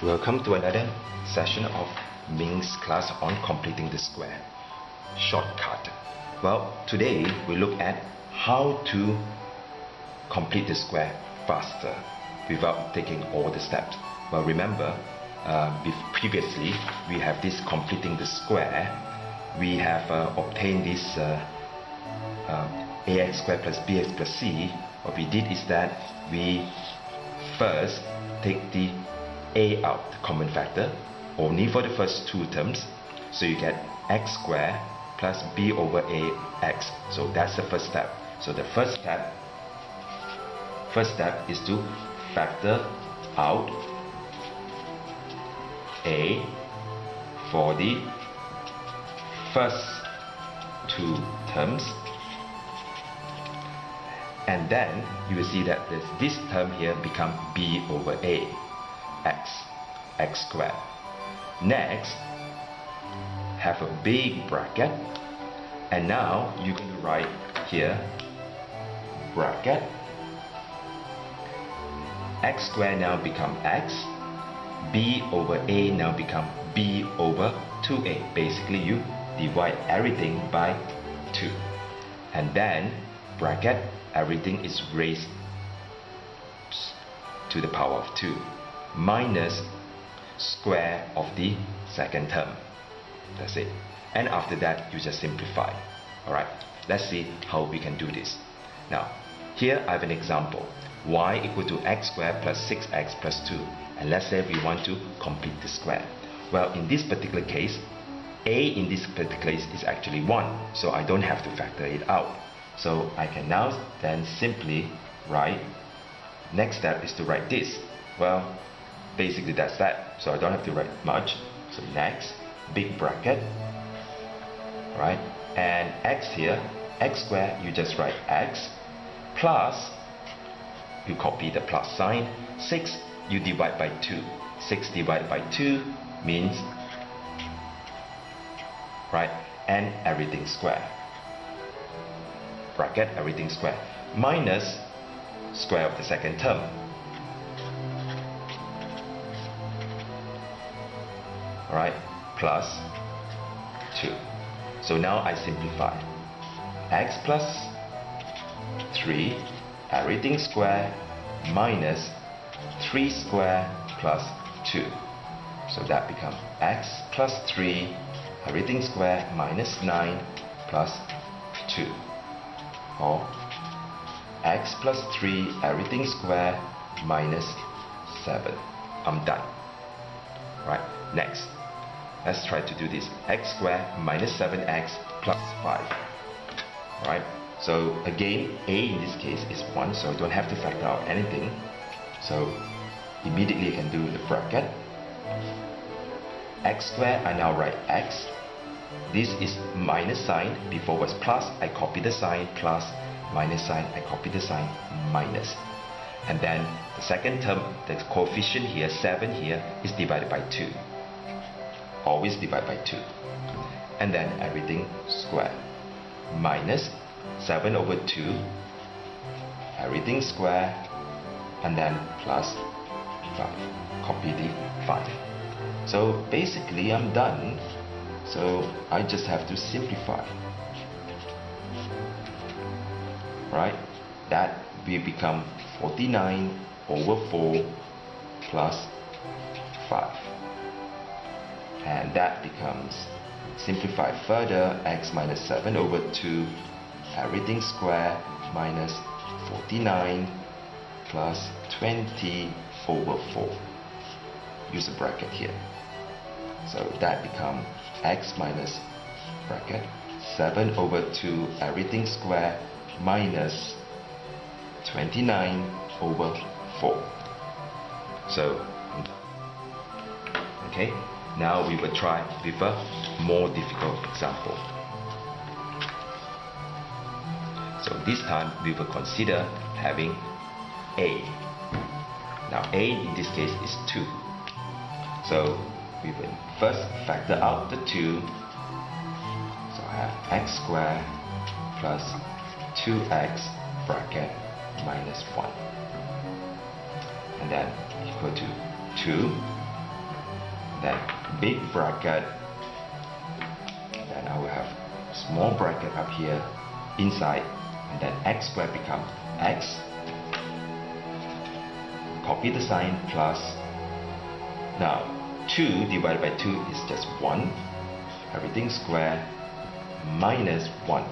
Welcome to another session of Ming's class on completing the square. Shortcut. Well, today we look at how to complete the square faster without taking all the steps. Well, remember, previously we have this completing the square. We have obtained this ax squared plus bx plus c. What we did is that we first take the a out, the common factor, only for the first two terms. So you get x squared plus b over ax. So that's the first step. So the first step is to factor out a for the first two terms. And then you will see that this term here become b over a, x squared. Next, have a big bracket, and now you can write here bracket x squared now become x, b over a now become b over 2a. Basically you divide everything by 2, and then bracket everything is raised to the power of 2 minus square of the second term. That's it. And after that you just simplify. Alright, let's see how we can do this. Now here I have an example. Y equal to x squared plus 6x plus 2, and let's say we want to complete the square. Well, in this particular case, a in this particular case is actually 1, so I don't have to factor it out. So I can now then simply write, next step is to write this. Well, basically that's that, so I don't have to write much. So next, big bracket, right? And x here, x squared, you just write x, plus, you copy the plus sign, 6 you divide by 2. 6 divided by 2 means, right, and everything square. Bracket everything square minus square of the second term. Alright, plus 2. So now I simplify. X plus 3 everything square minus 3 square plus 2. So that becomes x plus 3 everything square minus 9 plus 2. Or x plus 3 everything square minus 7. I'm done. Right, next. Let's try to do this. X squared minus 7x plus 5. Right, so again, a in this case is 1, so I don't have to factor out anything. So immediately I can do the bracket. X squared, I now write x. This is minus sign, before was plus, I copy the sign, plus, minus sign, I copy the sign, minus. And then the second term, the coefficient here, 7 here, is divided by 2. Always divide by 2. And then everything square. Minus 7 over 2, everything square, and then plus 5. Copy the 5. So basically I'm done. So I just have to simplify. Right? That will become 49 over 4 plus 5. And that becomes, simplify further, x minus 7 over 2, everything square, minus 49 plus 20 over 4. Use a bracket here. So that becomes x minus bracket 7 over 2 everything square minus 29 over 4. So, okay, now we will try with a more difficult example. So this time we will consider having a. Now a in this case is 2. So we will first factor out the 2. So I have x squared plus 2x bracket minus 1. And then equal to 2 then big bracket, then I will have small bracket up here inside, and then x squared becomes x, copy the sign, plus, now 2 divided by 2 is just 1, everything square, minus 1,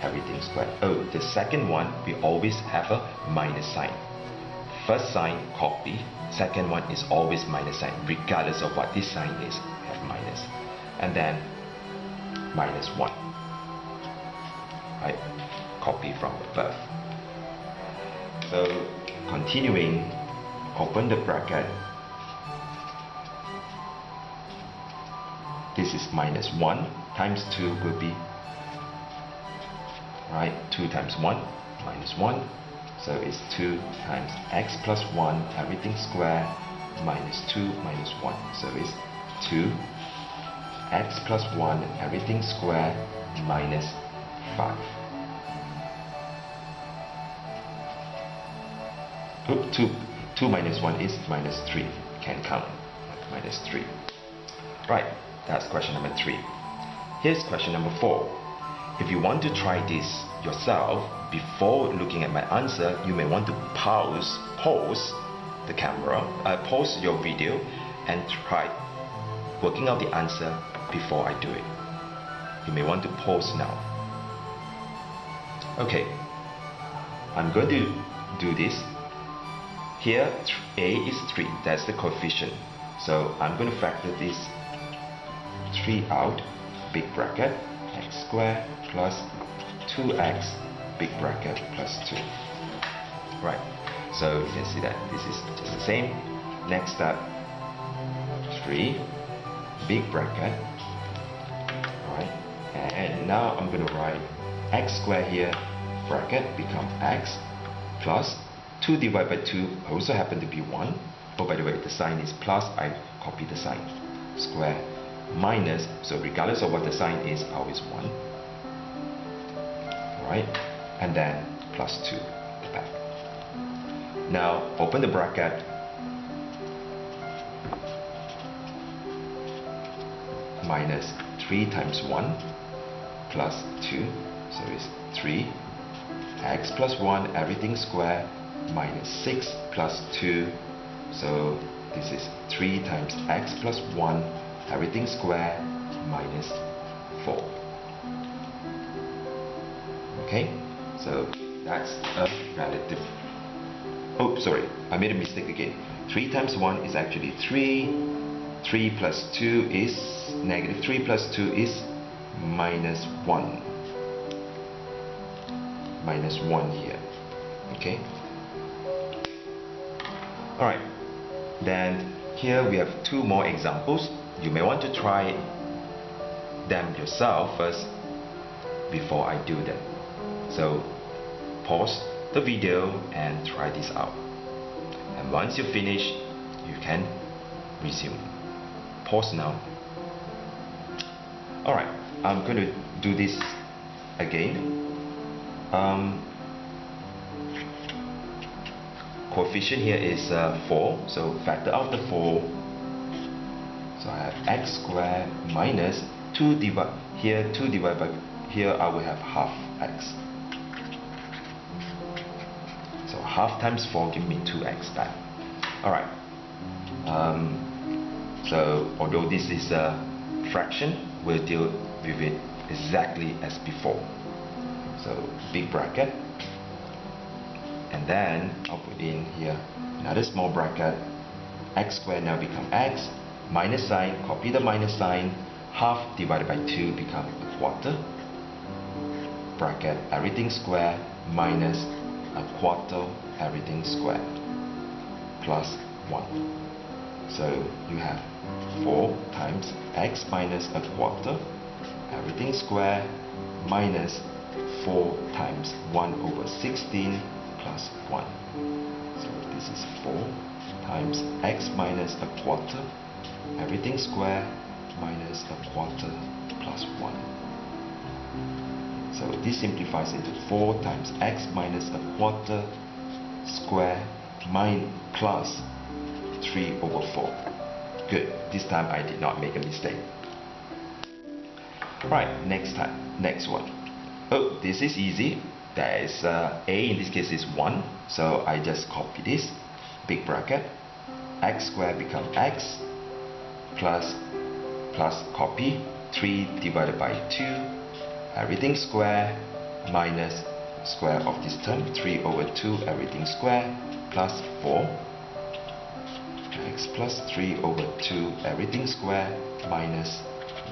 everything square. Oh, the second one, we always have a minus sign. First sign, copy. Second one is always minus sign, regardless of what this sign is, have minus. And then minus 1. Right? Copy from above. So, continuing, open the bracket. This is minus 1 times 2 will be, right, 2 times 1, minus 1. So it's 2 times x plus 1, everything square, minus 2 minus 1. So it's 2 x plus 1, everything square, minus 5. Oop, 2 minus 1 is minus 3. Can count. Minus 3. Right, that's question number 3. Here's question number 4. If you want to try this yourself, before looking at my answer, you may want to pause the camera, pause your video, and try working out the answer before I do it. You may want to pause now. Okay, I'm going to do this. Here, a is 3, that's the coefficient. So I'm going to factor this 3 out, big bracket, x squared plus 2x, big bracket, plus 2. Right, so you can see that this is just the same. Next step, 3, big bracket. Right, and now I'm going to write x squared here, bracket, become x, plus 2 divided by 2 also happen to be 1. Oh, by the way, the sign is plus, I copy the sign, square, minus, so regardless of what the sign is, always 1. Right, and then plus 2 at the back. Now open the bracket, minus 3 times 1 plus 2, so it's 3, x plus 1, everything square, minus 6 plus 2, so this is 3 times x plus 1, everything square, minus 4. Okay, so that's a relative. Oh, sorry, I made a mistake again. 3 times 1 is actually 3. 3 plus 2 is negative. 3 plus 2 is minus 1. Minus 1 here. Okay. Alright. Then here we have 2 more examples. You may want to try them yourself first before I do them. So pause the video and try this out. And once you finish, you can resume. Pause now. Alright, I'm going to do this again. Coefficient here is 4, so factor out the 4. So I have x squared minus 2 divided by, here I will have half x. So half times 4 give me 2x back. Alright. So although this is a fraction, we'll deal with it exactly as before. So big bracket. And then I'll put in here another small bracket. X squared now become x. Minus sign, copy the minus sign. Half divided by 2 become a quarter. Bracket, everything square, minus a quarter, everything square, plus 1. So you have 4 times x minus a quarter, everything square, minus 4 times 1 over 16 plus 1. So this is 4 times x minus a quarter, everything square, minus a quarter plus 1. So this simplifies into 4 times x minus a quarter square plus 3 over 4. Good, this time I did not make a mistake. Right, next one. Oh, this is easy. There is A in this case is 1, so I just copy this, big bracket, x squared become x, plus copy, 3 divided by 2, everything square, minus square of this term, 3 over 2, everything square, plus 4, x plus 3 over 2, everything square, minus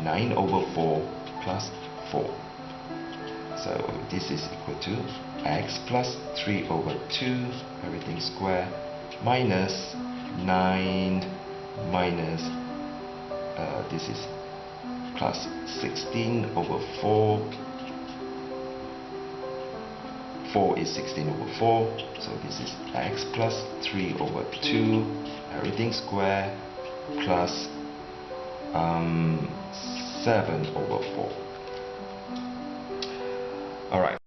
9 over 4, plus 4. So this is equal to x plus 3 over 2, everything square, minus 9 minus, this is plus 16 over 4. 4 is 16 over 4, so this is x plus 3 over 2, everything square, plus 7 over 4. Alright.